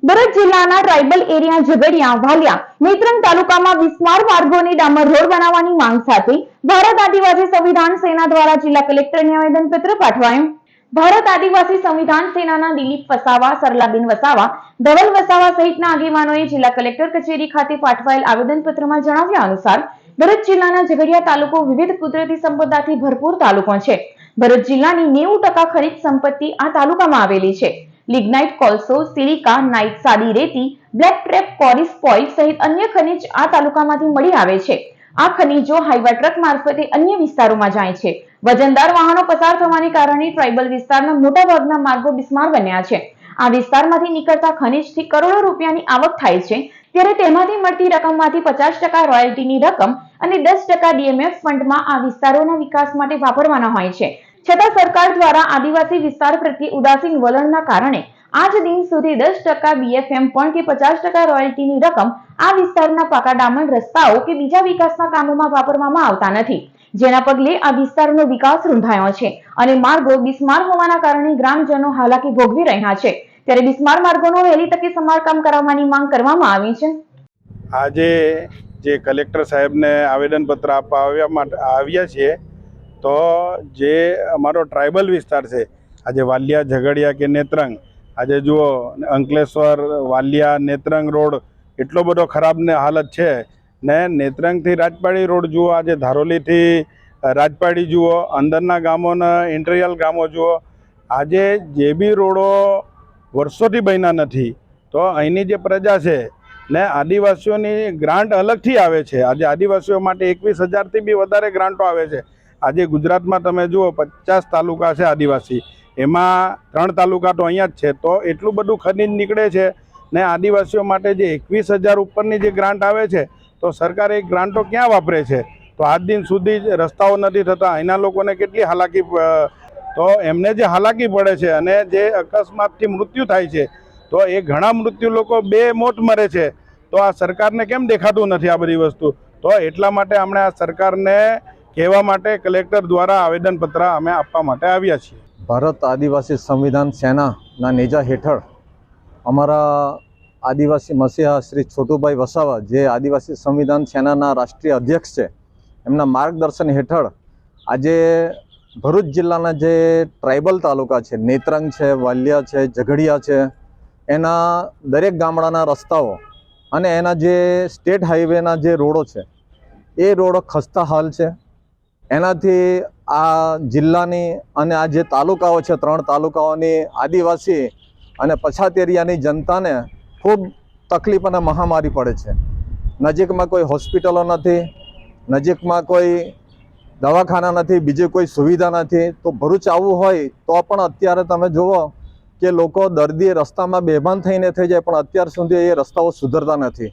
ભરૂચ જિલ્લાના tribal area Jhagadia Valia Netrang તાલુકામાં વિસ્માર માર્ગોની ડામર રોડ બનાવવાની માંગ સાથે ભારત આદિવાસી સંવિધાન સેના દ્વારા જિલ્લા કલેક્ટરને આવેદનપત્ર પાઠવાયું। ભારત આદિવાસી સંવિધાન સેનાના દિલીપ વસાવા, સરલાબેન વસાવા, ધવલ વસાવા સહિતના આગેવાનોએ જિલ્લા કલેક્ટર કચેરી ખાતે પાઠવાયેલ આવેદનપત્રમાં જણાવ્યા અનુસાર ભરૂચ જિલ્લાના ઝઘડિયા તાલુકો વિવિધ કુદરતી સંપદાથી ભરપૂર તાલુકો છે। ભરૂચ જિલ્લાની 90% ખરીદ સંપત્તિ આ તાલુકામાં આવેલી છે। લિગ્નાઇટ, કોલસો, સિલિકા, નાઇટ, સાદી રેતી, બ્લેક ટ્રેપ, કોરી, સ્પોઇલ સહિત અન્ય ખનિજ આ તાલુકામાંથી મળી આવે છે। આ ખનિજો હાઈવા ટ્રક મારફતે અન્ય વિસ્તારોમાં જાય છે। વજનદાર વાહનો પસાર થવાને કારણે ટ્રાઇબલ વિસ્તારના મોટાભાગના માર્ગો બિસ્માર બન્યા છે। આ વિસ્તારમાંથી નીકળતા ખનિજથી કરોડો રૂપિયાની આવક થાય છે, ત્યારે તેમાંથી મળતી રકમમાંથી 50% રોયલ્ટીની રકમ અને 10% ડીએમએફ ફંડમાં આ વિસ્તારોના વિકાસ માટે વાપરવાના હોય છે। છતાં સરકાર દ્વારા આદિવાસી વિસ્તાર પ્રત્યે ઉદાસીન વલણના કારણે આજ દિન સુધી 10% બીએફએમ પણ કે 50% રોયલ્ટીની રકમ આ વિસ્તારના પાકા ડામર રસ્તાઓ કે બીજા વિકાસના કામોમાં વાપરવામાં આવતા નથી, જેના પગલે આ વિસ્તારનો વિકાસ રૂંધાયો છે અને માર્ગો બિસ્માર હોવાના કારણે ગ્રામજનો હાલાકી ભોગવી રહ્યા છે। ત્યારે બિસ્માર માર્ગોનો વહેલી તકે સમારકામ કરાવવાની માંગ કરવામાં આવી છે। આજે જે કલેક્ટર સાહેબને આવેદનપત્ર આપવા આવ્યા છીએ, તો જે અમારો ટ્રાઇબલ વિસ્તાર છે, આજે વાલિયા, ઝઘડિયા કે નેત્રંગ, આજે જુઓ અંકલેશ્વર, વાલિયા, નેત્રંગ રોડ એટલો બધો ખરાબ ને હાલત છે ને નેત્રંગથી રાજપાડી રોડ જુઓ, આજે ધારોલીથી રાજપાડી જુઓ, અંદરના ગામોના ઇન્ટિરિયર ગામો જુઓ, આજે જે બી રોડો વર્ષોથી બન્યા નથી, તો અહીંની જે પ્રજા છે ને આદિવાસીઓની ગ્રાન્ટ અલગથી આવે છે। આજે આદિવાસીઓ માટે 21,000થી બી વધારે ગ્રાન્ટો આવે છે। આજે ગુજરાતમાં તમે જુઓ 50 તાલુકા છે આદિવાસી, એમાં 3 તાલુકા તો અહીંયા જ છે, તો એટલું બધું ખનીજ નીકળે છે ને આદિવાસીઓ માટે જે 21,000 ઉપરની જે ગ્રાન્ટ આવે છે, તો સરકાર એ ગ્રાન્ટો ક્યાં વાપરે છે? તો આજ દિન સુધી રસ્તાઓ નથી થતા, અહીંના લોકોને કેટલી હાલાકી, તો એમને જે હાલાકી પડે છે અને જે અકસ્માતથી મૃત્યુ થાય છે, તો એ ઘણા મૃત્યુ લોકો 2 મોત મરે છે, તો આ સરકારને કેમ દેખાતું નથી આ બધી વસ્તુ? તો એટલા માટે અમને આ સરકારને કહેવા માટે કલેક્ટર દ્વારા આવેદનપત્ર અમે આપવા માટે આવ્યા છીએ। ભારત આદિવાસી સંવિધાન સેનાના નેજા હેઠળ અમારા આદિવાસી મસીહા શ્રી છોટુભાઈ વસાવા, જે આદિવાસી સંવિધાન સેનાના રાષ્ટ્રીય અધ્યક્ષ છે, એમના માર્ગદર્શન હેઠળ આજે ભરૂચ જિલ્લાના જે ટ્રાઇબલ તાલુકા છે, નેત્રંગ છે, વાલિયા છે, ઝઘડિયા છે, એના દરેક ગામડાના રસ્તાઓ અને એના જે સ્ટેટ હાઈવેના જે રોડો છે, એ રોડો ખસ્તા હાલ છે। એનાથી આ જિલ્લાની અને આ જે તાલુકાઓ છે, 3 તાલુકાઓની આદિવાસી અને પછાત એરિયાની જનતાને ખૂબ તકલીફ અને મહામારી પડે છે। નજીકમાં કોઈ હોસ્પિટલો નથી, નજીકમાં કોઈ દવાખાના નથી, બીજી કોઈ સુવિધા નથી। તો ભરૂચ આવવું હોય તો પણ અત્યારે તમે જુઓ કે લોકો દર્દી રસ્તામાં બેભાન થઈને થઈ જાય, પણ અત્યાર સુધી એ રસ્તાઓ સુધરતા નથી।